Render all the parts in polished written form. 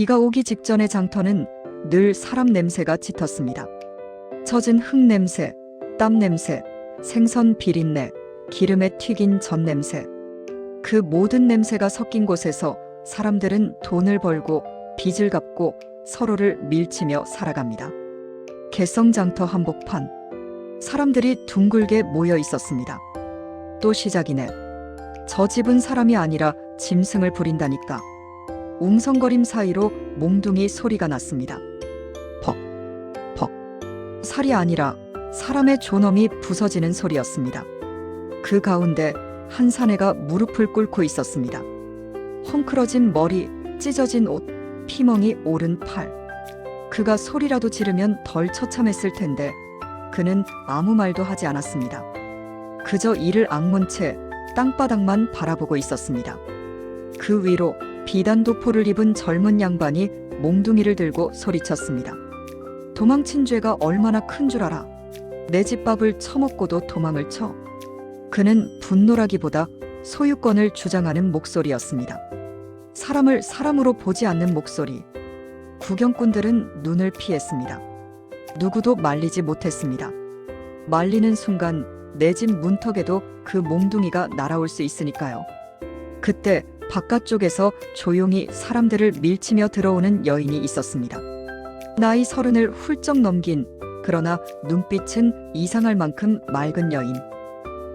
비가 오기 직전의 장터는 늘 사람 냄새가 짙었습니다. 젖은 흙 냄새, 땀 냄새, 생선 비린내, 기름에 튀긴 전 냄새. 그 모든 냄새가 섞인 곳에서 사람들은 돈을 벌고 빚을 갚고 서로를 밀치며 살아갑니다. 개성장터 한복판. 사람들이 둥글게 모여 있었습니다. 또 시작이네. 저 집은 사람이 아니라 짐승을 부린다니까. 웅성거림 사이로 몽둥이 소리가 났습니다. 퍽, 퍽. 살이 아니라 사람의 존엄이 부서지는 소리였습니다. 그 가운데 한 사내가 무릎을 꿇고 있었습니다. 헝클어진 머리, 찢어진 옷, 피멍이 오른 팔. 그가 소리라도 지르면 덜 처참했을 텐데 그는 아무 말도 하지 않았습니다. 그저 이를 악문 채 땅바닥만 바라보고 있었습니다. 그 위로 비단도포를 입은 젊은 양반이 몽둥이를 들고 소리쳤습니다. 도망친 죄가 얼마나 큰 줄 알아. 내 집밥을 처먹고도 도망을 쳐. 그는 분노라기보다 소유권을 주장하는 목소리였습니다. 사람을 사람으로 보지 않는 목소리. 구경꾼들은 눈을 피했습니다. 누구도 말리지 못했습니다. 말리는 순간 내 집 문턱에도 그 몽둥이가 날아올 수 있으니까요. 그때 바깥쪽에서 조용히 사람들을 밀치며 들어오는 여인이 있었습니다. 나이 30을 훌쩍 넘긴, 그러나 눈빛은 이상할 만큼 맑은 여인.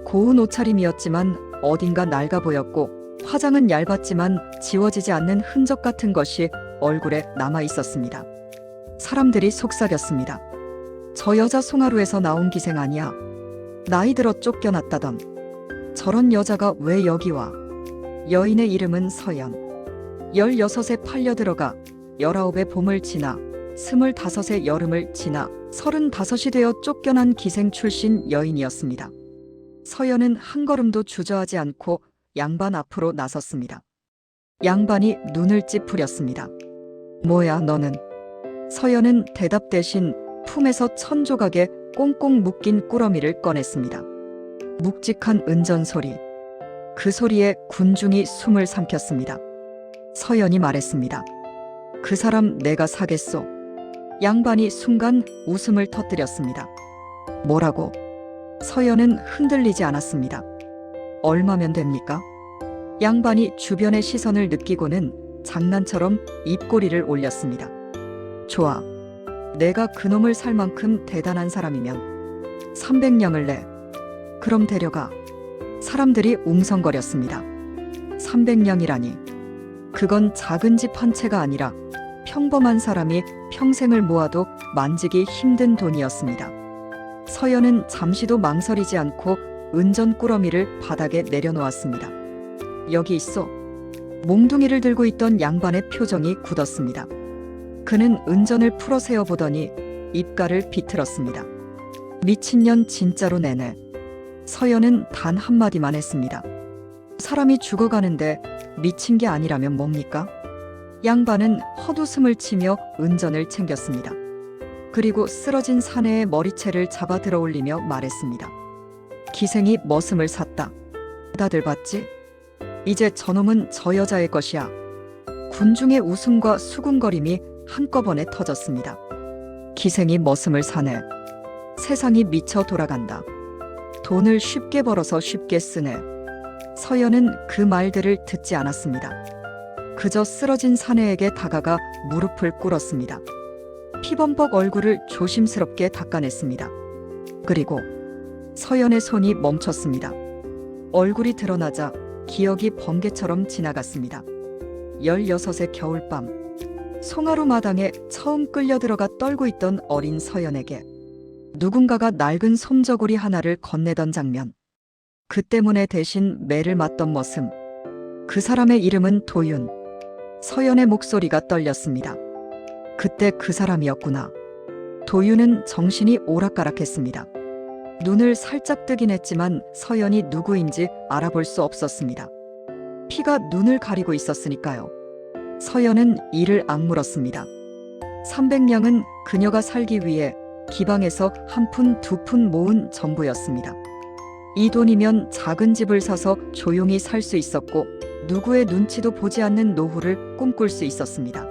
고운 옷차림이었지만 어딘가 낡아 보였고 화장은 얇았지만 지워지지 않는 흔적 같은 것이 얼굴에 남아 있었습니다. 사람들이 속삭였습니다. 저 여자 송하루에서 나온 기생 아니야. 나이 들어 쫓겨났다던. 저런 여자가 왜 여기 와. 여인의 이름은 서연. 16에 팔려 들어가 19의 봄을 지나 25의 여름을 지나 35이 되어 쫓겨난 기생 출신 여인이었습니다. 서연은 한 걸음도 주저하지 않고 양반 앞으로 나섰습니다. 양반이 눈을 찌푸렸습니다. 뭐야 너는? 서연은 대답 대신 품에서 천조각에 꽁꽁 묶인 꾸러미를 꺼냈습니다. 묵직한 은전소리. 그 소리에 군중이 숨을 삼켰습니다. 서연이 말했습니다. 그 사람 내가 사겠소. 양반이 순간 웃음을 터뜨렸습니다. 뭐라고? 서연은 흔들리지 않았습니다. 얼마면 됩니까? 양반이 주변의 시선을 느끼고는 장난처럼 입꼬리를 올렸습니다. 좋아. 내가 그놈을 살 만큼 대단한 사람이면 300냥을 내. 그럼 데려가. 사람들이 웅성거렸습니다. 300냥이라니. 그건 작은 집 한 채가 아니라 평범한 사람이 평생을 모아도 만지기 힘든 돈이었습니다. 서연은 잠시도 망설이지 않고 은전 꾸러미를 바닥에 내려놓았습니다. 여기 있어. 몽둥이를 들고 있던 양반의 표정이 굳었습니다. 그는 은전을 풀어 세어보더니 입가를 비틀었습니다. 미친년 진짜로 내네. 서연은 단 한마디만 했습니다. 사람이 죽어가는데 미친 게 아니라면 뭡니까? 양반은 헛웃음을 치며 은전을 챙겼습니다. 그리고 쓰러진 사내의 머리채를 잡아 들어올리며 말했습니다. 기생이 머슴을 샀다. 다들 봤지? 이제 저놈은 저 여자의 것이야. 군중의 웃음과 수군거림이 한꺼번에 터졌습니다. 기생이 머슴을 사네. 세상이 미쳐 돌아간다. 돈을 쉽게 벌어서 쉽게 쓰네. 서연은 그 말들을 듣지 않았습니다. 그저 쓰러진 사내에게 다가가 무릎을 꿇었습니다. 피범벅 얼굴을 조심스럽게 닦아냈습니다. 그리고 서연의 손이 멈췄습니다. 얼굴이 드러나자 기억이 번개처럼 지나갔습니다. 16의 겨울밤. 송하루 마당에 처음 끌려 들어가 떨고 있던 어린 서연에게 누군가가 낡은 솜저고리 하나를 건네던 장면. 그 때문에 대신 매를 맞던 머슴. 그 사람의 이름은 도윤. 서연의 목소리가 떨렸습니다. 그때 그 사람이었구나. 도윤은 정신이 오락가락했습니다. 눈을 살짝 뜨긴 했지만 서연이 누구인지 알아볼 수 없었습니다. 피가 눈을 가리고 있었으니까요. 서연은 이를 악물었습니다. 300냥은 그녀가 살기 위해 기방에서 한 푼, 두 푼 모은 전부였습니다. 이 돈이면 작은 집을 사서 조용히 살 수 있었고 누구의 눈치도 보지 않는 노후를 꿈꿀 수 있었습니다.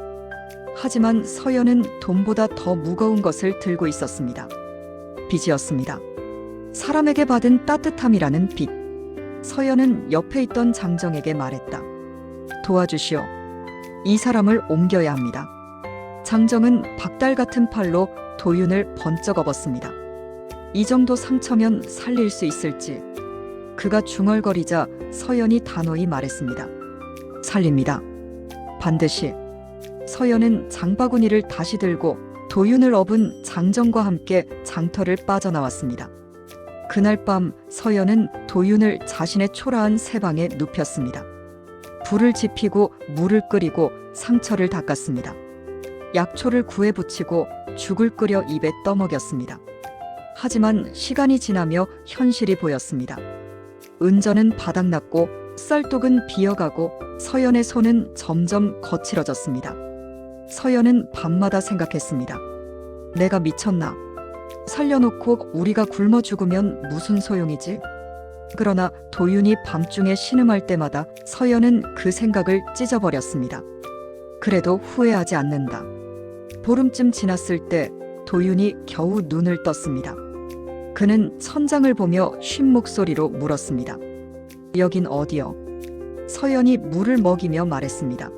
하지만 서연은 돈보다 더 무거운 것을 들고 있었습니다. 빚이었습니다. 사람에게 받은 따뜻함이라는 빚. 서연은 옆에 있던 장정에게 말했다. 도와주시오. 이 사람을 옮겨야 합니다. 장정은 박달 같은 팔로 도윤을 번쩍 업었습니다. 이 정도 상처면 살릴 수 있을지. 그가 중얼거리자 서연이 단호히 말했습니다. 살립니다. 반드시. 서연은 장바구니를 다시 들고 도윤을 업은 장정과 함께 장터를 빠져나왔습니다. 그날 밤 서연은 도윤을 자신의 초라한 새방에 눕혔습니다. 불을 지피고 물을 끓이고 상처를 닦았습니다. 약초를 구해 붙이고 죽을 끓여 입에 떠먹였습니다. 하지만 시간이 지나며 현실이 보였습니다. 은전은 바닥났고 쌀독은 비어가고 서연의 손은 점점 거칠어졌습니다. 서연은 밤마다 생각했습니다. 내가 미쳤나? 살려놓고 우리가 굶어 죽으면 무슨 소용이지? 그러나 도윤이 밤중에 신음할 때마다 서연은 그 생각을 찢어버렸습니다. 그래도 후회하지 않는다. 보름쯤 지났을 때 도윤이 겨우 눈을 떴습니다. 그는 천장을 보며 쉰 목소리로 물었습니다. 여긴 어디요? 서연이 물을 먹이며 말했습니다.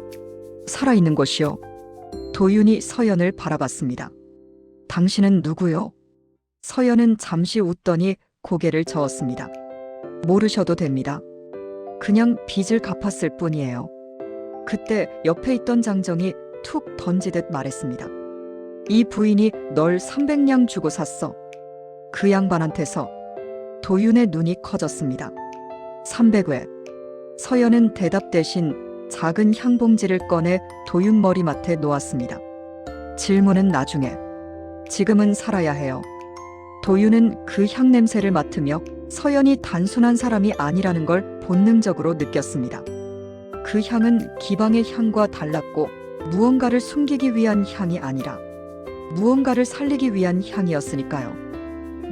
살아있는 곳이요. 도윤이 서연을 바라봤습니다. 당신은 누구요? 서연은 잠시 웃더니 고개를 저었습니다. 모르셔도 됩니다. 그냥 빚을 갚았을 뿐이에요. 그때 옆에 있던 장정이 툭 던지듯 말했습니다. 이 부인이 널 300냥 주고 샀어. 그 양반한테서. 도윤의 눈이 커졌습니다. 300회. 서연은 대답 대신 작은 향봉지를 꺼내 도윤 머리맡에 놓았습니다. 질문은 나중에. 지금은 살아야 해요. 도윤은 그 향냄새를 맡으며 서연이 단순한 사람이 아니라는 걸 본능적으로 느꼈습니다. 그 향은 기방의 향과 달랐고 무언가를 숨기기 위한 향이 아니라 무언가를 살리기 위한 향이었으니까요.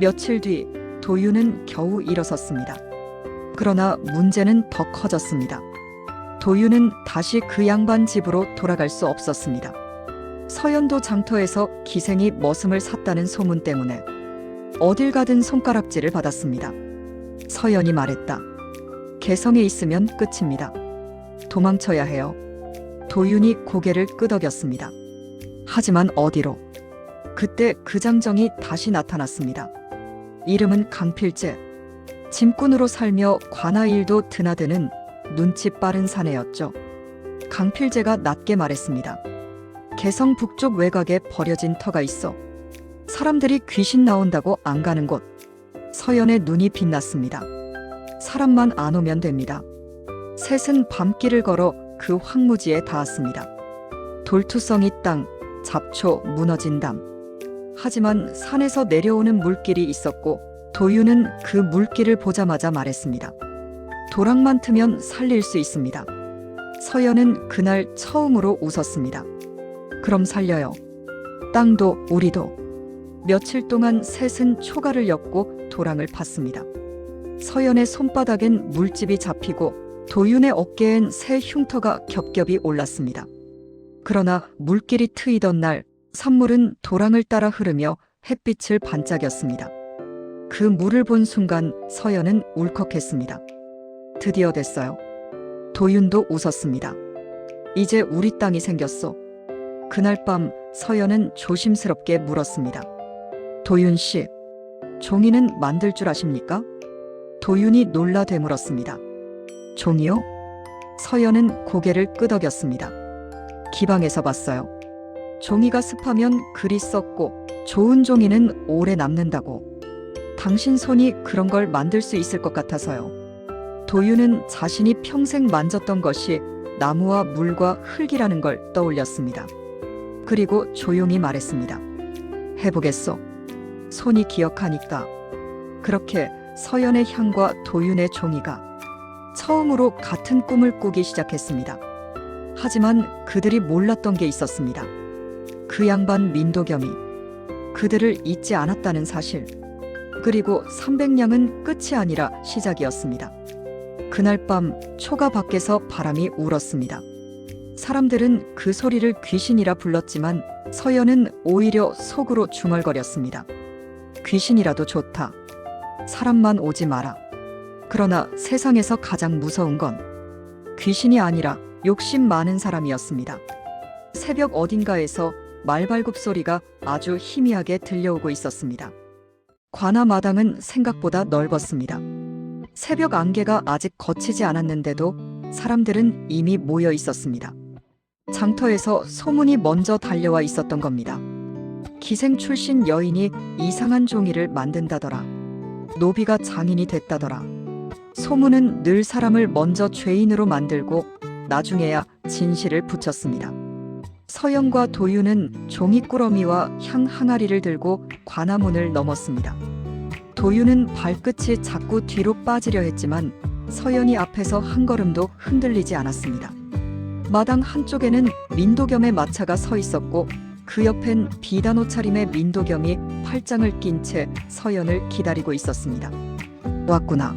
며칠 뒤 도윤은 겨우 일어섰습니다. 그러나 문제는 더 커졌습니다. 도윤은 다시 그 양반 집으로 돌아갈 수 없었습니다. 서연도 장터에서 기생이 머슴을 샀다는 소문 때문에 어딜 가든 손가락질을 받았습니다. 서연이 말했다. 개성에 있으면 끝입니다. 도망쳐야 해요. 도윤이 고개를 끄덕였습니다. 하지만 어디로? 그때 그 장정이 다시 나타났습니다. 이름은 강필재. 짐꾼으로 살며 관아 일도 드나드는 눈치 빠른 사내였죠. 강필재가 낮게 말했습니다. 개성 북쪽 외곽에 버려진 터가 있어. 사람들이 귀신 나온다고 안 가는 곳. 서연의 눈이 빛났습니다. 사람만 안 오면 됩니다. 셋은 밤길을 걸어 그 황무지에 닿았습니다. 돌투성이 땅, 잡초, 무너진 담. 하지만 산에서 내려오는 물길이 있었고 도윤은 그 물길을 보자마자 말했습니다. 도랑만 트면 살릴 수 있습니다. 서연은 그날 처음으로 웃었습니다. 그럼 살려요. 땅도 우리도. 며칠 동안 셋은 초가를 엮고 도랑을 팠습니다. 서연의 손바닥엔 물집이 잡히고 도윤의 어깨엔 새 흉터가 겹겹이 올랐습니다. 그러나 물길이 트이던 날 산물은 도랑을 따라 흐르며 햇빛을 반짝였습니다. 그 물을 본 순간 서연은 울컥했습니다. 드디어 됐어요. 도윤도 웃었습니다. 이제 우리 땅이 생겼어. 그날 밤 서연은 조심스럽게 물었습니다. 도윤 씨, 종이는 만들 줄 아십니까? 도윤이 놀라 되물었습니다. 종이요? 서연은 고개를 끄덕였습니다. 기방에서 봤어요. 종이가 습하면 글이 썩고 좋은 종이는 오래 남는다고. 당신 손이 그런 걸 만들 수 있을 것 같아서요. 도윤은 자신이 평생 만졌던 것이 나무와 물과 흙이라는 걸 떠올렸습니다. 그리고 조용히 말했습니다. 해보겠소. 손이 기억하니까. 그렇게 서연의 향과 도윤의 종이가 처음으로 같은 꿈을 꾸기 시작했습니다. 하지만 그들이 몰랐던 게 있었습니다. 그 양반 민도겸이 그들을 잊지 않았다는 사실. 그리고 300냥은 끝이 아니라 시작이었습니다. 그날 밤 초가 밖에서 바람이 울었습니다. 사람들은 그 소리를 귀신이라 불렀지만 서연은 오히려 속으로 중얼거렸습니다. 귀신이라도 좋다. 사람만 오지 마라. 그러나 세상에서 가장 무서운 건 귀신이 아니라 욕심 많은 사람이었습니다. 새벽 어딘가에서 말발굽 소리가 아주 희미하게 들려오고 있었습니다. 관아 마당은 생각보다 넓었습니다. 새벽 안개가 아직 걷히지 않았는데도 사람들은 이미 모여 있었습니다. 장터에서 소문이 먼저 달려와 있었던 겁니다. 기생 출신 여인이 이상한 종이를 만든다더라. 노비가 장인이 됐다더라. 소문은 늘 사람을 먼저 죄인으로 만들고 나중에야 진실을 붙였습니다. 서연과 도윤은 종이꾸러미와 향 항아리를 들고 관아문을 넘었습니다. 도윤은 발끝이 자꾸 뒤로 빠지려 했지만 서연이 앞에서 한 걸음도 흔들리지 않았습니다. 마당 한쪽에는 민도겸의 마차가 서 있었고 그 옆엔 비단 옷차림의 민도겸이 팔짱을 낀 채 서연을 기다리고 있었습니다. 왔구나.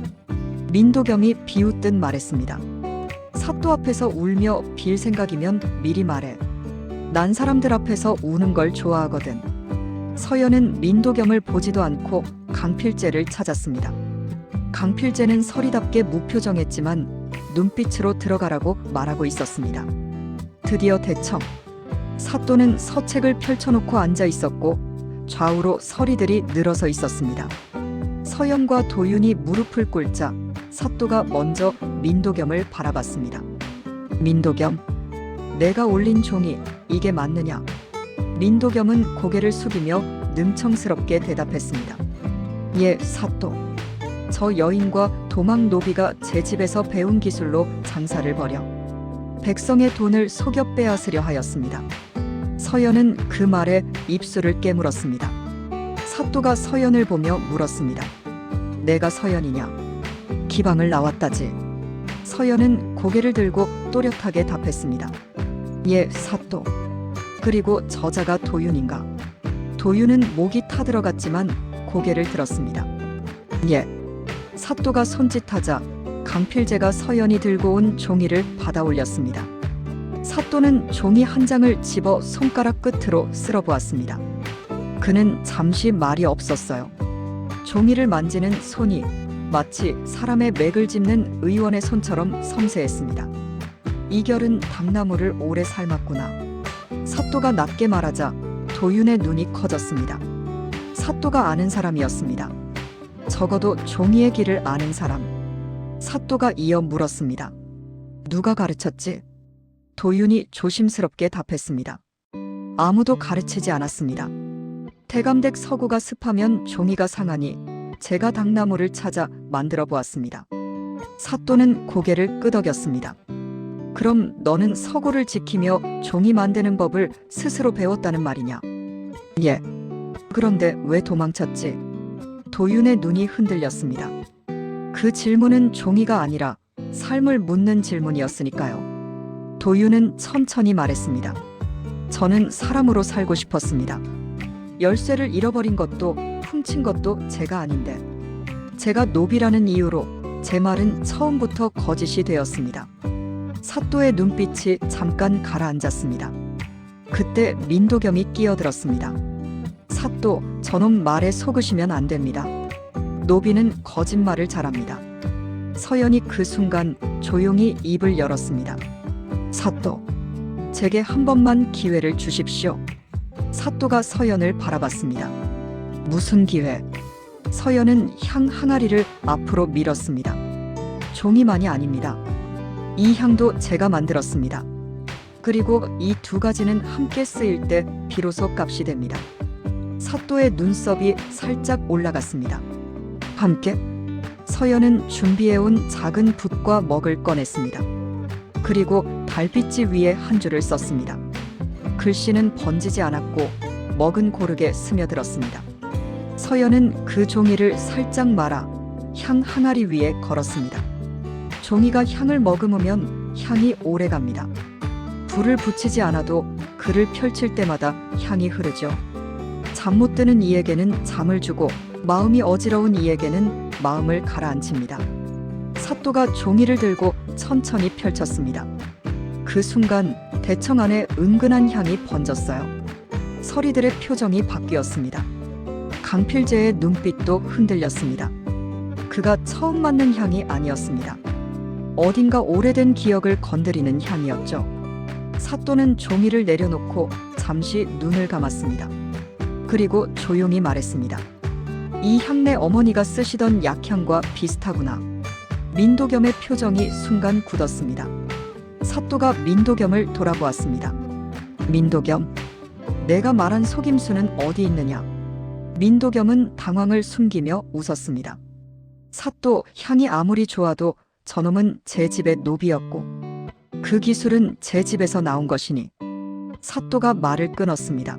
민도겸이 비웃듯 말했습니다. 사또 앞에서 울며 빌 생각이면 미리 말해. 난 사람들 앞에서 우는 걸 좋아하거든. 서연은 민도겸을 보지도 않고 강필재를 찾았습니다. 강필재는 서리답게 무표정했지만 눈빛으로 들어가라고 말하고 있었습니다. 드디어 대청. 사또는 서책을 펼쳐놓고 앉아 있었고 좌우로 서리들이 늘어서 있었습니다. 서연과 도윤이 무릎을 꿇자 사또가 먼저 민도겸을 바라봤습니다. 민도겸, 내가 올린 종이 이게 맞느냐? 민도겸은 고개를 숙이며 능청스럽게 대답했습니다. 예, 사또. 저 여인과 도망 노비가 제 집에서 배운 기술로 장사를 벌여 백성의 돈을 속여 빼앗으려 하였습니다. 서연은 그 말에 입술을 깨물었습니다. 사또가 서연을 보며 물었습니다. 내가 서연이냐? 기방을 나왔다지. 서연은 고개를 들고 또렷하게 답했습니다. 예, 사또. 그리고 저자가 도윤인가? 도윤은 목이 타들어갔지만 고개를 들었습니다. 예. 사또가 손짓하자 강필재가 서연이 들고 온 종이를 받아 올렸습니다. 사또는 종이 한 장을 집어 손가락 끝으로 쓸어보았습니다. 그는 잠시 말이 없었어요. 종이를 만지는 손이 마치 사람의 맥을 짚는 의원의 손처럼 섬세했습니다. 이 결은 당나무를 오래 삶았구나. 사또가 낮게 말하자 도윤의 눈이 커졌습니다. 사또가 아는 사람이었습니다. 적어도 종이의 길을 아는 사람. 사또가 이어 물었습니다. 누가 가르쳤지? 도윤이 조심스럽게 답했습니다. 아무도 가르치지 않았습니다. 대감댁 서구가 습하면 종이가 상하니 제가 당나무를 찾아 만들어 보았습니다. 사또는 고개를 끄덕였습니다. 그럼 너는 서구를 지키며 종이 만드는 법을 스스로 배웠다는 말이냐? 예. 그런데 왜 도망쳤지? 도윤의 눈이 흔들렸습니다. 그 질문은 종이가 아니라 삶을 묻는 질문이었으니까요. 도윤은 천천히 말했습니다. 저는 사람으로 살고 싶었습니다. 열쇠를 잃어버린 것도 훔친 것도 제가 아닌데 제가 노비라는 이유로 제 말은 처음부터 거짓이 되었습니다. 사또의 눈빛이 잠깐 가라앉았습니다. 그때 민도겸이 끼어들었습니다. 사또, 저놈 말에 속으시면 안 됩니다. 노비는 거짓말을 잘합니다. 서연이 그 순간 조용히 입을 열었습니다. 사또, 제게 한 번만 기회를 주십시오. 사또가 서연을 바라봤습니다. 무슨 기회? 서연은 향 항아리를 앞으로 밀었습니다. 종이만이 아닙니다. 이 향도 제가 만들었습니다. 그리고 이 두 가지는 함께 쓰일 때 비로소 값이 됩니다. 사또의 눈썹이 살짝 올라갔습니다. 함께? 서연은 준비해온 작은 붓과 먹을 꺼냈습니다. 그리고 달빛지 위에 한 줄을 썼습니다. 글씨는 번지지 않았고 먹은 고르게 스며들었습니다. 서연은 그 종이를 살짝 말아 향 항아리 위에 걸었습니다. 종이가 향을 머금으면 향이 오래갑니다. 불을 붙이지 않아도 글을 펼칠 때마다 향이 흐르죠. 잠 못 드는 이에게는 잠을 주고 마음이 어지러운 이에게는 마음을 가라앉힙니다. 사또가 종이를 들고 천천히 펼쳤습니다. 그 순간 대청 안에 은근한 향이 번졌어요. 서리들의 표정이 바뀌었습니다. 강필재의 눈빛도 흔들렸습니다. 그가 처음 맡는 향이 아니었습니다. 어딘가 오래된 기억을 건드리는 향이었죠. 사또는 종이를 내려놓고 잠시 눈을 감았습니다. 그리고 조용히 말했습니다. 이 향 내 어머니가 쓰시던 약향과 비슷하구나. 민도겸의 표정이 순간 굳었습니다. 사또가 민도겸을 돌아보았습니다. 민도겸, 내가 말한 속임수는 어디 있느냐? 민도겸은 당황을 숨기며 웃었습니다. 사또, 향이 아무리 좋아도 저놈은 제 집의 노비였고 그 기술은 제 집에서 나온 것이니. 사또가 말을 끊었습니다.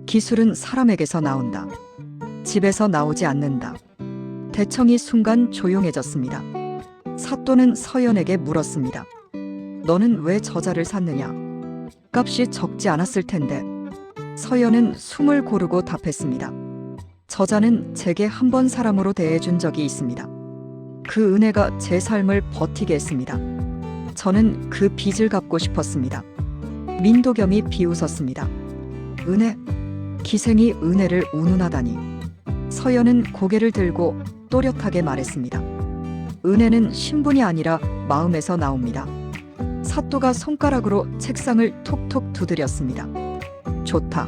기술은 사람에게서 나온다. 집에서 나오지 않는다. 대청이 순간 조용해졌습니다. 사또는 서연에게 물었습니다. 너는 왜 저자를 샀느냐? 값이 적지 않았을 텐데. 서연은 숨을 고르고 답했습니다. 저자는 제게 한 번 사람으로 대해준 적이 있습니다. 그 은혜가 제 삶을 버티게 했습니다. 저는 그 빚을 갚고 싶었습니다. 민도겸이 비웃었습니다. 은혜? 기생이 은혜를 운운하다니. 서연은 고개를 들고 또렷하게 말했습니다. 은혜는 신분이 아니라 마음에서 나옵니다. 사또가 손가락으로 책상을 톡톡 두드렸습니다. 좋다.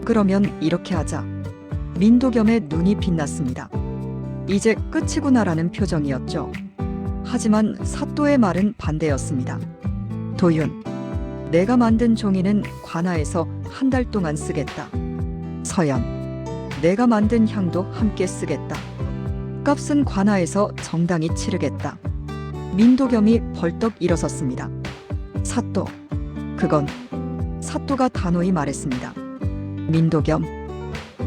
그러면 이렇게 하자. 민도겸의 눈이 빛났습니다. 이제 끝이구나라는 표정이었죠. 하지만 사또의 말은 반대였습니다. 도윤, 내가 만든 종이는 관아에서 한 달 동안 쓰겠다. 서연, 내가 만든 향도 함께 쓰겠다. 값은 관아에서 정당히 치르겠다. 민도겸이 벌떡 일어섰습니다. 사또, 그건. 사또가 단호히 말했습니다. 민도겸,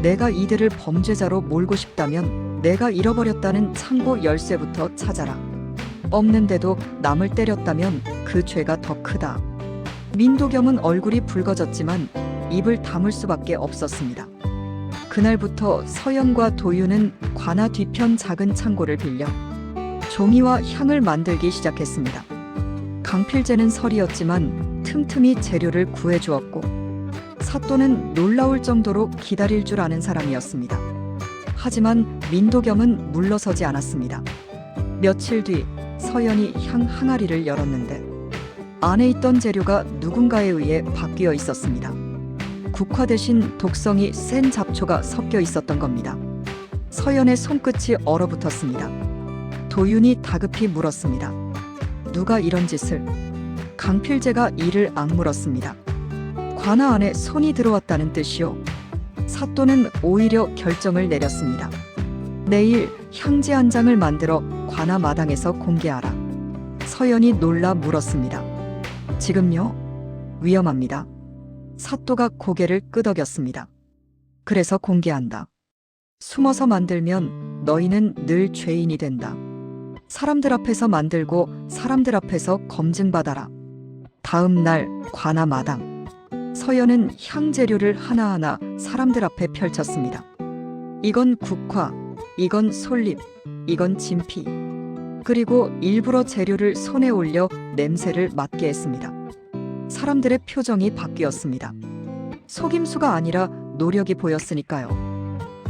내가 이들을 범죄자로 몰고 싶다면 내가 잃어버렸다는 창고 열쇠부터 찾아라. 없는데도 남을 때렸다면 그 죄가 더 크다. 민도겸은 얼굴이 붉어졌지만 입을 다물 수밖에 없었습니다. 그날부터 서연과 도윤은 관아 뒤편 작은 창고를 빌려 종이와 향을 만들기 시작했습니다. 강필재는 설이었지만 틈틈이 재료를 구해주었고 사또는 놀라울 정도로 기다릴 줄 아는 사람이었습니다. 하지만 민도겸은 물러서지 않았습니다. 며칠 뒤 서연이 향 항아리를 열었는데 안에 있던 재료가 누군가에 의해 바뀌어 있었습니다. 국화 대신 독성이 센 잡초가 섞여 있었던 겁니다. 서연의 손끝이 얼어붙었습니다. 도윤이 다급히 물었습니다. 누가 이런 짓을? 강필재가 이를 악물었습니다. 관아 안에 손이 들어왔다는 뜻이요. 사또는 오히려 결정을 내렸습니다. 내일 향지 한 장을 만들어 관아 마당에서 공개하라. 서연이 놀라 물었습니다. 지금요? 위험합니다. 사또가 고개를 끄덕였습니다. 그래서 공개한다. 숨어서 만들면 너희는 늘 죄인이 된다. 사람들 앞에서 만들고 사람들 앞에서 검증받아라. 다음 날 관아 마당. 서연은 향재료를 하나하나 사람들 앞에 펼쳤습니다. 이건 국화, 이건 솔잎, 이건 진피. 그리고 일부러 재료를 손에 올려 냄새를 맡게 했습니다. 사람들의 표정이 바뀌었습니다. 속임수가 아니라 노력이 보였으니까요.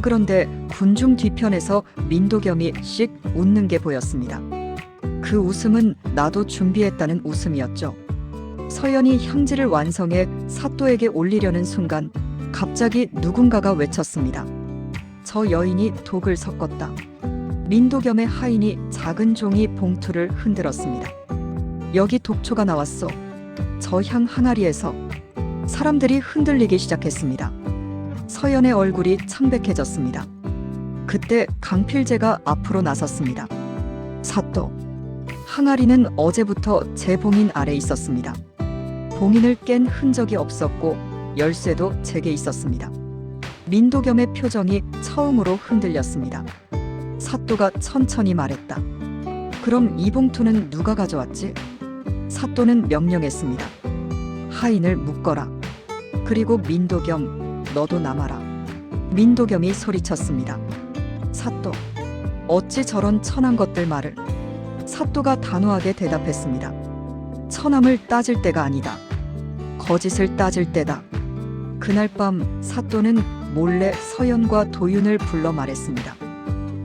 그런데 군중 뒤편에서 민도겸이 씩 웃는 게 보였습니다. 그 웃음은 나도 준비했다는 웃음이었죠. 서연이 향지를 완성해 사또에게 올리려는 순간 갑자기 누군가가 외쳤습니다. 저 여인이 독을 섞었다. 민도겸의 하인이 작은 종이 봉투를 흔들었습니다. 여기 독초가 나왔어. 저 향 항아리에서. 사람들이 흔들리기 시작했습니다. 서연의 얼굴이 창백해졌습니다. 그때 강필재가 앞으로 나섰습니다. 사또, 항아리는 어제부터 제 봉인 아래 있었습니다. 봉인을 깬 흔적이 없었고 열쇠도 제게 있었습니다. 민도겸의 표정이 처음으로 흔들렸습니다. 사또가 천천히 말했다. 그럼 이 봉투는 누가 가져왔지? 사또는 명령했습니다. 하인을 묶어라. 그리고 민도겸, 너도 남아라. 민도겸이 소리쳤습니다. 사또, 어찌 저런 천한 것들 말을. 사또가 단호하게 대답했습니다. 처남을 따질 때가 아니다. 거짓을 따질 때다. 그날 밤 사또는 몰래 서연과 도윤을 불러 말했습니다.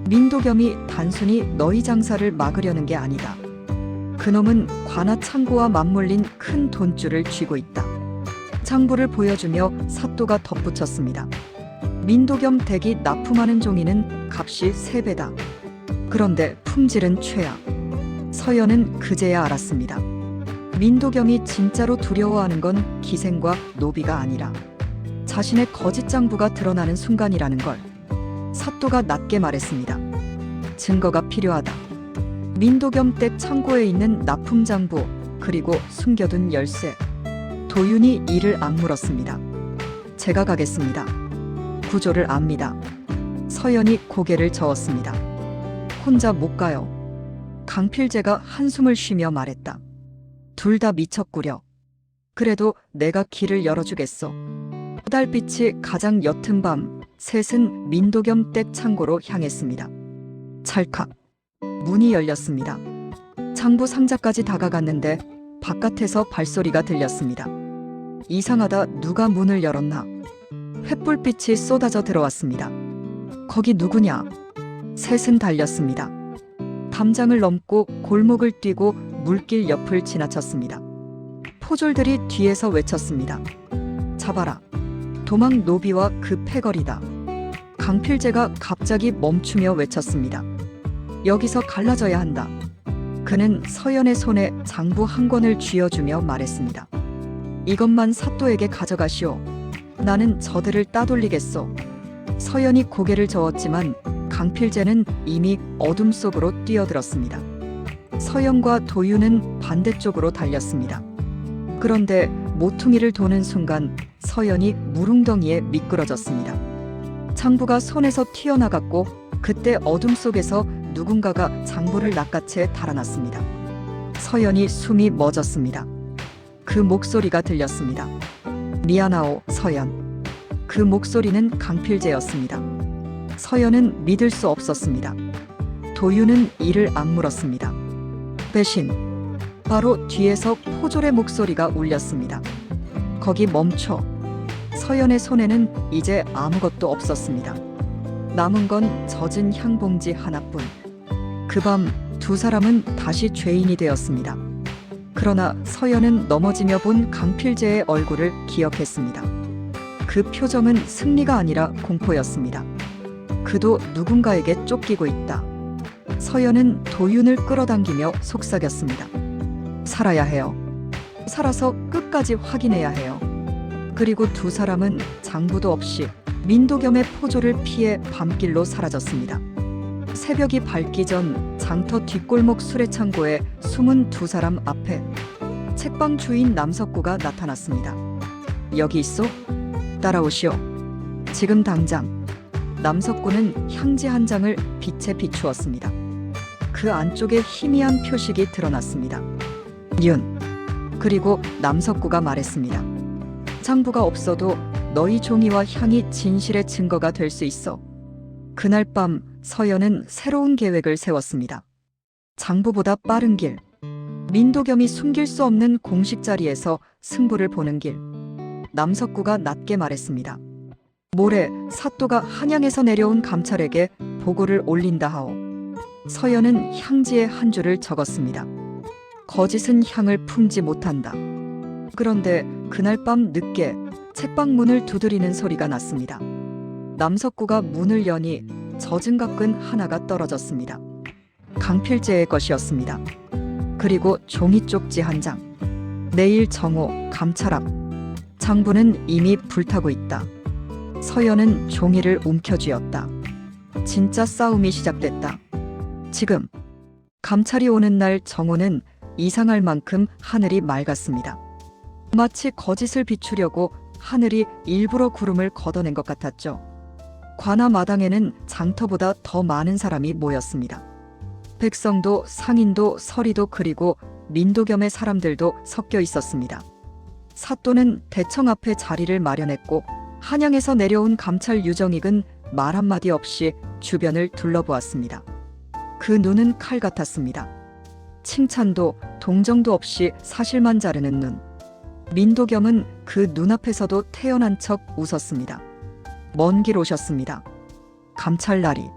민도겸이 단순히 너희 장사를 막으려는 게 아니다. 그놈은 관아 창고와 맞물린 큰 돈줄을 쥐고 있다. 장부를 보여주며 사또가 덧붙였습니다. 민도겸 댁이 납품하는 종이는 값이 3배다. 그런데 품질은 최악. 서연은 그제야 알았습니다. 민도겸이 진짜로 두려워하는 건 기생과 노비가 아니라 자신의 거짓 장부가 드러나는 순간이라는 걸. 사또가 낮게 말했습니다. 증거가 필요하다. 민도겸 댁 창고에 있는 납품 장부, 그리고 숨겨둔 열쇠. 도윤이 이를 악물었습니다. 제가 가겠습니다. 구조를 압니다. 서연이 고개를 저었습니다. 혼자 못 가요. 강필재가 한숨을 쉬며 말했다. 둘 다 미쳤구려. 그래도 내가 길을 열어주겠어. 달빛이 가장 옅은 밤, 셋은 민도겸 댁 창고로 향했습니다. 찰칵. 문이 열렸습니다. 장부 상자까지 다가갔는데 바깥에서 발소리가 들렸습니다. 이상하다. 누가 문을 열었나? 횃불빛이 쏟아져 들어왔습니다. 거기 누구냐? 셋은 달렸습니다. 담장을 넘고 골목을 뛰고 물길 옆을 지나쳤습니다. 포졸들이 뒤에서 외쳤습니다. 잡아라. 도망 노비와 그 패거리다. 강필재가 갑자기 멈추며 외쳤습니다. 여기서 갈라져야 한다. 그는 서연의 손에 장부 한 권을 쥐어주며 말했습니다. 이것만 사또에게 가져가시오. 나는 저들을 따돌리겠소. 서연이 고개를 저었지만 강필재는 이미 어둠 속으로 뛰어들었습니다. 서연과 도윤은 반대쪽으로 달렸습니다. 그런데 모퉁이를 도는 순간 서연이 물웅덩이에 미끄러졌습니다. 장부가 손에서 튀어나갔고 그때 어둠 속에서 누군가가 장부를 낚아채 달아났습니다. 서연이 숨이 멎었습니다. 그 목소리가 들렸습니다. 미안하오, 서연. 그 목소리는 강필재였습니다. 서연은 믿을 수 없었습니다. 도윤은 이를 악물었습니다. 배신. 바로 뒤에서 포졸의 목소리가 울렸습니다. 거기 멈춰. 서연의 손에는 이제 아무것도 없었습니다. 남은 건 젖은 향봉지 하나뿐. 그 밤 두 사람은 다시 죄인이 되었습니다. 그러나 서연은 넘어지며 본 강필재의 얼굴을 기억했습니다. 그 표정은 승리가 아니라 공포였습니다. 그도 누군가에게 쫓기고 있다. 서연은 도윤을 끌어당기며 속삭였습니다. 살아야 해요. 살아서 끝까지 확인해야 해요. 그리고 두 사람은 장부도 없이 민도겸의 포조를 피해 밤길로 사라졌습니다. 새벽이 밝기 전 장터 뒷골목 수레창고에 숨은 두 사람 앞에 책방 주인 남석구가 나타났습니다. 여기 있어? 따라오시오. 지금 당장. 남석구는 향지 한 장을 빛에 비추었습니다. 그 안쪽에 희미한 표식이 드러났습니다. 윤. 그리고 남석구가 말했습니다. 장부가 없어도 너희 종이와 향이 진실의 증거가 될 수 있어. 그날 밤 서연은 새로운 계획을 세웠습니다. 장부보다 빠른 길. 민도겸이 숨길 수 없는 공식 자리에서 승부를 보는 길. 남석구가 낮게 말했습니다. 모레 사또가 한양에서 내려온 감찰에게 보고를 올린다 하오. 서연은 향지에 한 줄을 적었습니다. 거짓은 향을 품지 못한다. 그런데 그날 밤 늦게 책방 문을 두드리는 소리가 났습니다. 남석구가 문을 여니 젖은 가끈 하나가 떨어졌습니다. 강필재의 것이었습니다. 그리고 종이 쪽지 한 장. 내일 정오 감찰 앞. 장부는 이미 불타고 있다. 서연은 종이를 움켜쥐었다. 진짜 싸움이 시작됐다. 지금 감찰이 오는 날 정오는 이상할 만큼 하늘이 맑았습니다. 마치 거짓을 비추려고 하늘이 일부러 구름을 걷어낸 것 같았죠. 관아 마당에는 장터보다 더 많은 사람이 모였습니다. 백성도 상인도 서리도 그리고 민도겸의 사람들도 섞여 있었습니다. 사또는 대청 앞에 자리를 마련했고 한양에서 내려온 감찰 유정익은 말 한마디 없이 주변을 둘러보았습니다. 그 눈은 칼 같았습니다. 칭찬도 동정도 없이 사실만 자르는 눈. 민도겸은 그 눈앞에서도 태연한 척 웃었습니다. 먼 길 오셨습니다. 감찰날이.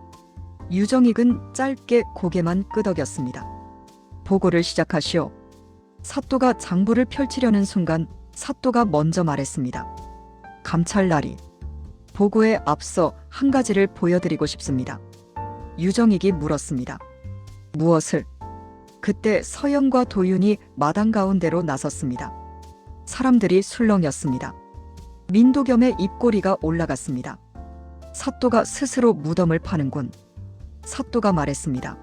유정익은 짧게 고개만 끄덕였습니다. 보고를 시작하시오. 사또가 장부를 펼치려는 순간 사또가 먼저 말했습니다. 감찰날이. 보고에 앞서 한 가지를 보여드리고 싶습니다. 유정익이 물었습니다. 무엇을? 그때 서연과 도윤이 마당 가운데로 나섰습니다. 사람들이 술렁였습니다. 민도겸의 입꼬리가 올라갔습니다. 사또가 스스로 무덤을 파는군. 사또가 말했습니다.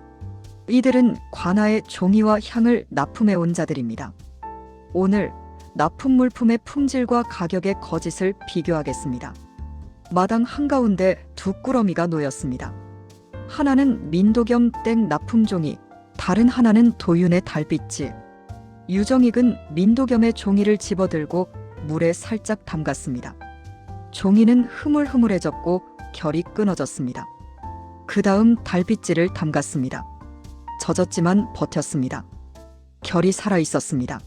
이들은 관아의 종이와 향을 납품해 온 자들입니다. 오늘 납품 물품의 품질과 가격의 거짓을 비교하겠습니다. 마당 한가운데 두 꾸러미가 놓였습니다. 하나는 민도겸 땡 납품 종이, 다른 하나는 도윤의 달빛지. 유정익은 민도겸의 종이를 집어들고 물에 살짝 담갔습니다. 종이는 흐물흐물해졌고 결이 끊어졌습니다. 그 다음 달빛지를 담갔습니다. 젖었지만 버텼습니다. 결이 살아있었습니다.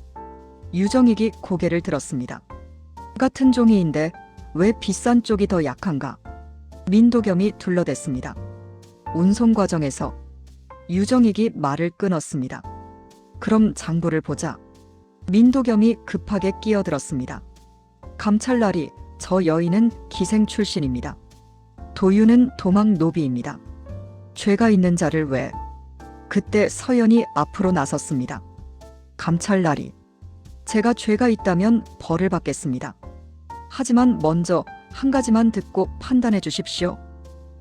유정익이 고개를 들었습니다. 같은 종이인데 왜 비싼 쪽이 더 약한가? 민도겸이 둘러댔습니다. 운송 과정에서. 유정익이 말을 끊었습니다. 그럼 장부를 보자. 민도겸이 급하게 끼어들었습니다. 감찰날이, 저 여인은 기생 출신입니다. 도윤은 도망 노비입니다. 죄가 있는 자를 왜? 그때 서연이 앞으로 나섰습니다. 감찰날이, 제가 죄가 있다면 벌을 받겠습니다. 하지만 먼저 한 가지만 듣고 판단해 주십시오.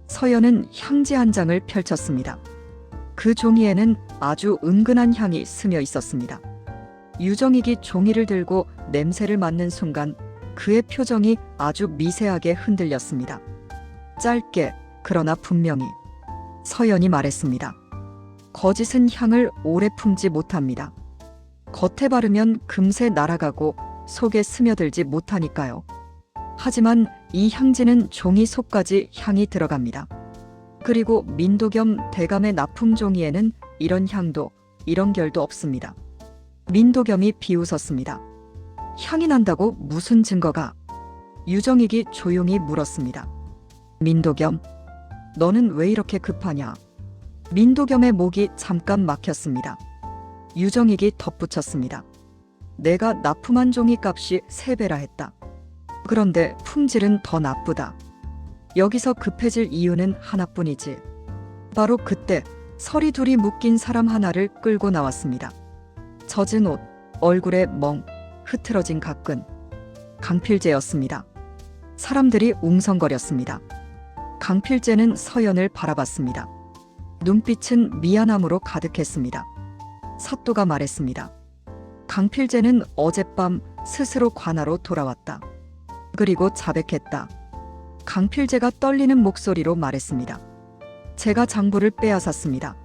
서연은 향지 한 장을 펼쳤습니다. 그 종이에는 아주 은근한 향이 스며 있었습니다. 유정익이 종이를 들고 냄새를 맡는 순간 그의 표정이 아주 미세하게 흔들렸습니다. 짧게, 그러나 분명히. 서연이 말했습니다. 거짓은 향을 오래 품지 못합니다. 겉에 바르면 금세 날아가고 속에 스며들지 못하니까요. 하지만 이 향지는 종이 속까지 향이 들어갑니다. 그리고 민도겸 대감의 납품 종이에는 이런 향도, 이런 결도 없습니다. 민도겸이 비웃었습니다. 향이 난다고 무슨 증거가? 유정익이 조용히 물었습니다. 민도겸, 너는 왜 이렇게 급하냐? 민도겸의 목이 잠깐 막혔습니다. 유정익이 덧붙였습니다. 내가 납품한 종이 값이 3배라 했다. 그런데 품질은 더 나쁘다. 여기서 급해질 이유는 하나뿐이지. 바로 그때 서리 둘이 묶인 사람 하나를 끌고 나왔습니다. 젖은 옷, 얼굴에 멍, 흐트러진 가끈. 강필재였습니다. 사람들이 웅성거렸습니다. 강필재는 서연을 바라봤습니다. 눈빛은 미안함으로 가득했습니다. 사또가 말했습니다. 강필재는 어젯밤 스스로 관아로 돌아왔다. 그리고 자백했다. 강필재가 떨리는 목소리로 말했습니다. 제가 장부를 빼앗았습니다.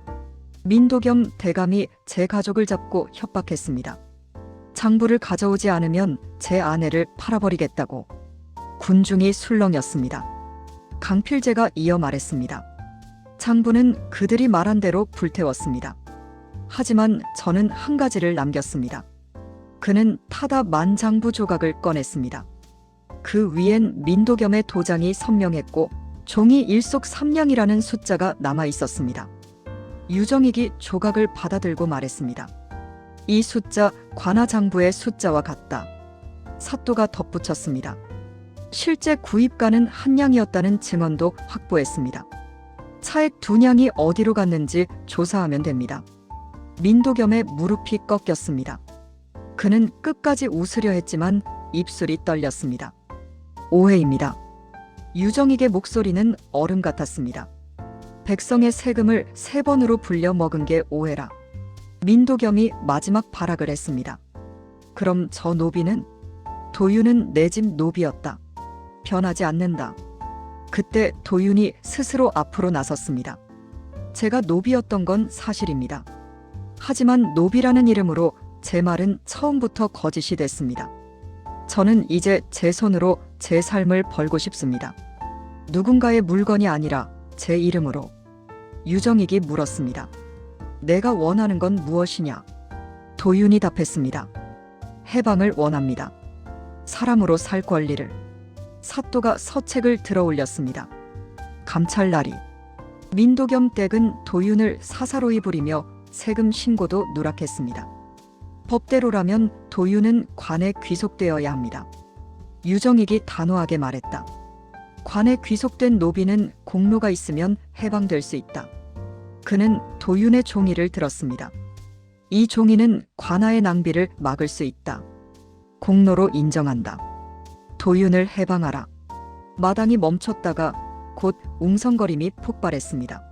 민도겸 대감이 제 가족을 잡고 협박했습니다. 장부를 가져오지 않으면 제 아내를 팔아버리겠다고. 군중이 술렁였습니다. 강필재가 이어 말했습니다. 장부는 그들이 말한 대로 불태웠습니다. 하지만 저는 한 가지를 남겼습니다. 그는 타다 만장부 조각을 꺼냈습니다. 그 위엔 민도겸의 도장이 선명했고 종이 일속3냥이라는 숫자가 남아 있었습니다. 유정익이 조각을 받아들고 말했습니다. 이 숫자 관아장부의 숫자와 같다. 사또가 덧붙였습니다. 실제 구입가는 한 냥이었다는 증언도 확보했습니다. 차액 2냥이 어디로 갔는지 조사하면 됩니다. 민도겸의 무릎이 꺾였습니다. 그는 끝까지 웃으려 했지만 입술이 떨렸습니다. 오해입니다. 유정익의 목소리는 얼음 같았습니다. 백성의 세금을 3번으로 불려 먹은 게 오해라. 민도겸이 마지막 발악을 했습니다. 그럼 저 노비는? 도윤은 내 집 노비였다. 변하지 않는다. 그때 도윤이 스스로 앞으로 나섰습니다. 제가 노비였던 건 사실입니다. 하지만 노비라는 이름으로 제 말은 처음부터 거짓이 됐습니다. 저는 이제 제 손으로 제 삶을 벌고 싶습니다. 누군가의 물건이 아니라 제 이름으로. 유정익이 물었습니다. 내가 원하는 건 무엇이냐? 도윤이 답했습니다. 해방을 원합니다. 사람으로 살 권리를. 사또가 서책을 들어 올렸습니다. 감찰날이. 민도겸 댁은 도윤을 사사로이 부리며 세금 신고도 누락했습니다. 법대로라면 도윤은 관에 귀속되어야 합니다. 유정익이 단호하게 말했다. 관에 귀속된 노비는 공로가 있으면 해방될 수 있다. 그는 도윤의 종의를 들었습니다. 이 종의는 관아의 낭비를 막을 수 있다. 공로로 인정한다. 도윤을 해방하라. 마당이 멈췄다가 곧 웅성거림이 폭발했습니다.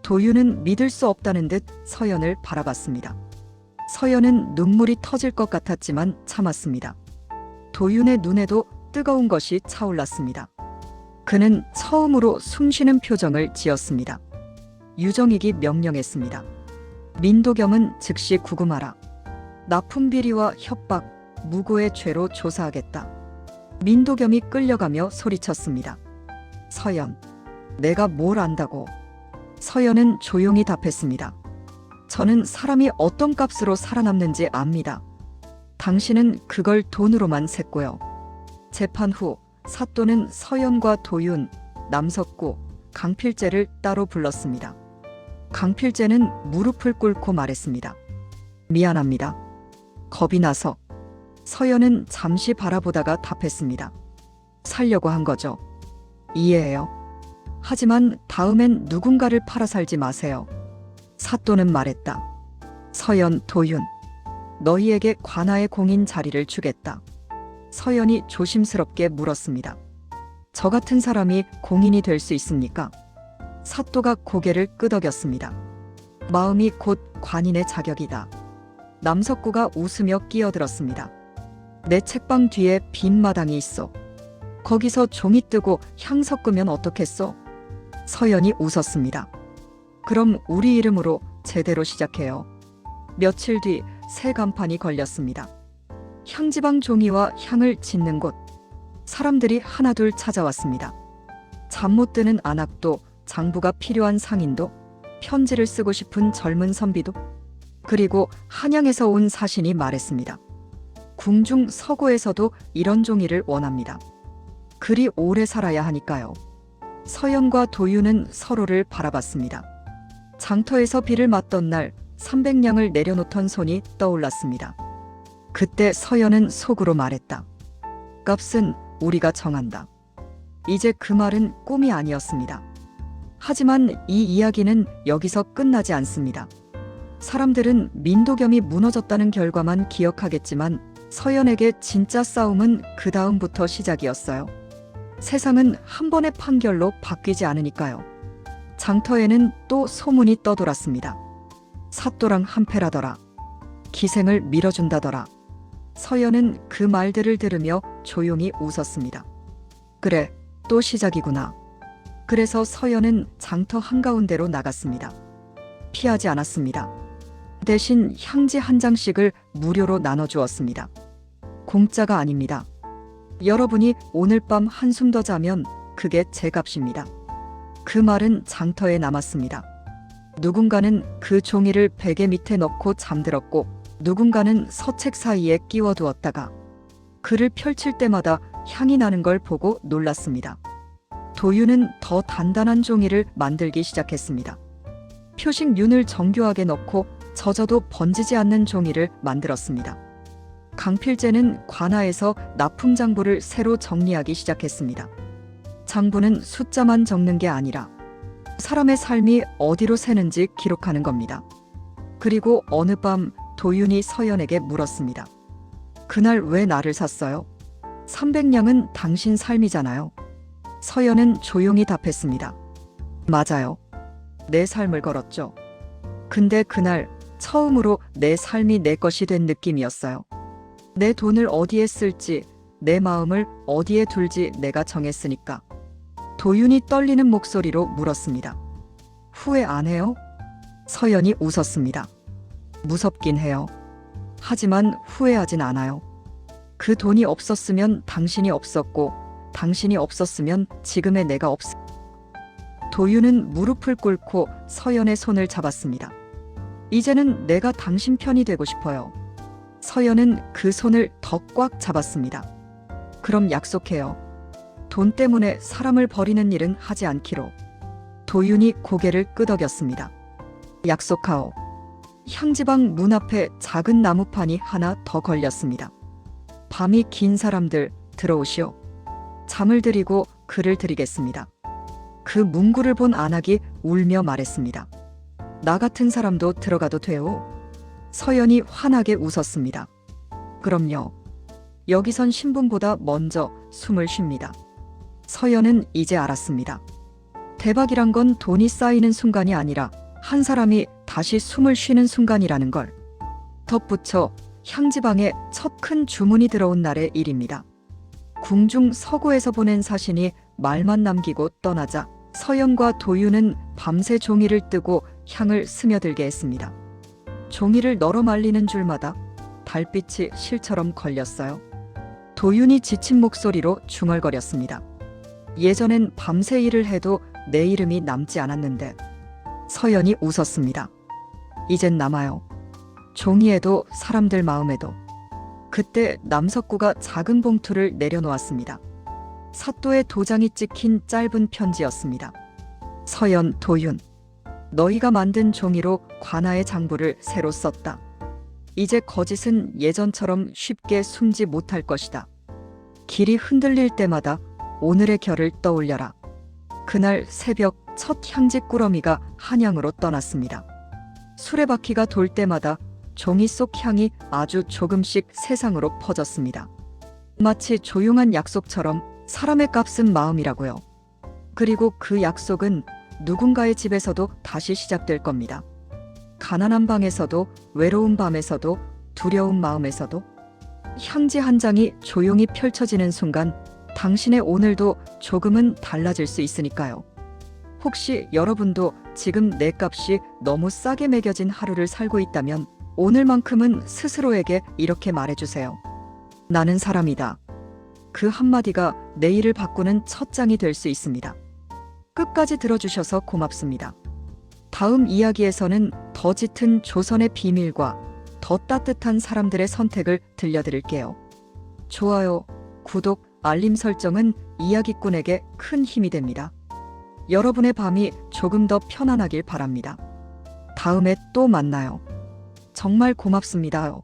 도윤은 믿을 수 없다는 듯 서연을 바라봤습니다. 서연은 눈물이 터질 것 같았지만 참았습니다. 도윤의 눈에도 뜨거운 것이 차올랐습니다. 그는 처음으로 숨쉬는 표정을 지었습니다. 유정익이 명령했습니다. 민도겸은 즉시 구금하라. 납품비리와 협박, 무고의 죄로 조사하겠다. 민도겸이 끌려가며 소리쳤습니다. 서연, 내가 뭘 안다고. 서연은 조용히 답했습니다. 저는 사람이 어떤 값으로 살아남는지 압니다. 당신은 그걸 돈으로만 샜고요. 재판 후 사또는 서연과 도윤, 남석구, 강필재를 따로 불렀습니다. 강필재는 무릎을 꿇고 말했습니다. 미안합니다. 겁이 나서. 서연은 잠시 바라보다가 답했습니다. 살려고 한 거죠. 이해해요. 하지만 다음엔 누군가를 팔아 살지 마세요. 사또는 말했다. 서연, 도윤, 너희에게 관아의 공인 자리를 주겠다. 서연이 조심스럽게 물었습니다. 저 같은 사람이 공인이 될 수 있습니까? 사또가 고개를 끄덕였습니다. 마음이 곧 관인의 자격이다. 남석구가 웃으며 끼어들었습니다. 내 책방 뒤에 빈 마당이 있어. 거기서 종이 뜨고 향 섞으면 어떻겠어? 서연이 웃었습니다. 그럼 우리 이름으로 제대로 시작해요. 며칠 뒤 새 간판이 걸렸습니다. 향지방 종이와 향을 짓는 곳. 사람들이 하나둘 찾아왔습니다. 잠 못 드는 안악도, 장부가 필요한 상인도, 편지를 쓰고 싶은 젊은 선비도, 그리고 한양에서 온 사신이 말했습니다. 궁중 서고에서도 이런 종이를 원합니다. 그리 오래 살아야 하니까요. 서연과 도윤은 서로를 바라봤습니다. 장터에서 비를 맞던 날 300냥을 내려놓던 손이 떠올랐습니다. 그때 서연은 속으로 말했다. 값은 우리가 정한다. 이제 그 말은 꿈이 아니었습니다. 하지만 이 이야기는 여기서 끝나지 않습니다. 사람들은 민도겸이 무너졌다는 결과만 기억하겠지만 서연에게 진짜 싸움은 그 다음부터 시작이었어요. 세상은 한 번의 판결로 바뀌지 않으니까요. 장터에는 또 소문이 떠돌았습니다. 사또랑 한패라더라. 기생을 밀어준다더라. 서연은 그 말들을 들으며 조용히 웃었습니다. 그래, 또 시작이구나. 그래서 서연은 장터 한가운데로 나갔습니다. 피하지 않았습니다. 대신 향지 한 장씩을 무료로 나눠주었습니다. 공짜가 아닙니다. 여러분이 오늘 밤 한숨 더 자면 그게 제 값입니다. 그 말은 장터에 남았습니다. 누군가는 그 종이를 베개 밑에 넣고 잠들었고 누군가는 서책 사이에 끼워두었다가 글을 펼칠 때마다 향이 나는 걸 보고 놀랐습니다. 도윤은 더 단단한 종이를 만들기 시작했습니다. 표식윤을 정교하게 넣고 젖어도 번지지 않는 종이를 만들었습니다. 강필재는 관아에서 납품 장부를 새로 정리하기 시작했습니다. 장부는 숫자만 적는 게 아니라 사람의 삶이 어디로 새는지 기록하는 겁니다. 그리고 어느 밤 도윤이 서연에게 물었습니다. 그날 왜 나를 샀어요? 300냥은 당신 삶이잖아요. 서연은 조용히 답했습니다. 맞아요. 내 삶을 걸었죠. 근데 그날 처음으로 내 삶이 내 것이 된 느낌이었어요. 내 돈을 어디에 쓸지, 내 마음을 어디에 둘지 내가 정했으니까. 도윤이 떨리는 목소리로 물었습니다. 후회 안 해요? 서연이 웃었습니다. 무섭긴 해요. 하지만 후회하진 않아요. 그 돈이 없었으면 당신이 없었고, 당신이 없었으면 지금의 내가 도윤은 무릎을 꿇고 서연의 손을 잡았습니다. 이제는 내가 당신 편이 되고 싶어요. 서연은 그 손을 더 꽉 잡았습니다. 그럼 약속해요. 돈 때문에 사람을 버리는 일은 하지 않기로. 도윤이 고개를 끄덕였습니다. 약속하오. 향지방 문 앞에 작은 나무판이 하나 더 걸렸습니다. 밤이 긴 사람들 들어오시오. 잠을 드리고 글을 드리겠습니다. 그 문구를 본 안학이 울며 말했습니다. 나 같은 사람도 들어가도 돼요? 서연이 환하게 웃었습니다. 그럼요. 여기선 신분보다 먼저 숨을 쉽니다. 서연은 이제 알았습니다. 대박이란 건 돈이 쌓이는 순간이 아니라 한 사람이 다시 숨을 쉬는 순간이라는 걸. 덧붙여 향지방에 첫 큰 주문이 들어온 날의 일입니다. 궁중 서구에서 보낸 사신이 말만 남기고 떠나자 서연과 도윤은 밤새 종이를 뜨고 향을 스며들게 했습니다. 종이를 널어 말리는 줄마다 달빛이 실처럼 걸렸어요. 도윤이 지친 목소리로 중얼거렸습니다. 예전엔 밤새 일을 해도 내 이름이 남지 않았는데. 서연이 웃었습니다. 이젠 남아요. 종이에도 사람들 마음에도. 그때 남석구가 작은 봉투를 내려놓았습니다. 사또의 도장이 찍힌 짧은 편지였습니다. 서연, 도윤. 너희가 만든 종이로 관아의 장부를 새로 썼다. 이제 거짓은 예전처럼 쉽게 숨지 못할 것이다. 길이 흔들릴 때마다 오늘의 결을 떠올려라. 그날 새벽 첫 향지 꾸러미가 한양으로 떠났습니다. 수레바퀴가 돌 때마다 종이 속 향이 아주 조금씩 세상으로 퍼졌습니다. 마치 조용한 약속처럼 사람의 값은 마음이라고요. 그리고 그 약속은 누군가의 집에서도 다시 시작될 겁니다. 가난한 방에서도, 외로운 밤에서도, 두려운 마음에서도. 향지 한 장이 조용히 펼쳐지는 순간 당신의 오늘도 조금은 달라질 수 있으니까요. 혹시 여러분도 지금 내 값이 너무 싸게 매겨진 하루를 살고 있다면 오늘만큼은 스스로에게 이렇게 말해주세요. 나는 사람이다. 그 한마디가 내일을 바꾸는 첫 장이 될 수 있습니다. 끝까지 들어주셔서 고맙습니다. 다음 이야기에서는 더 짙은 조선의 비밀과 더 따뜻한 사람들의 선택을 들려드릴게요. 좋아요, 구독, 알림 설정은 이야기꾼에게 큰 힘이 됩니다. 여러분의 밤이 조금 더 편안하길 바랍니다. 다음에 또 만나요. 정말 고맙습니다.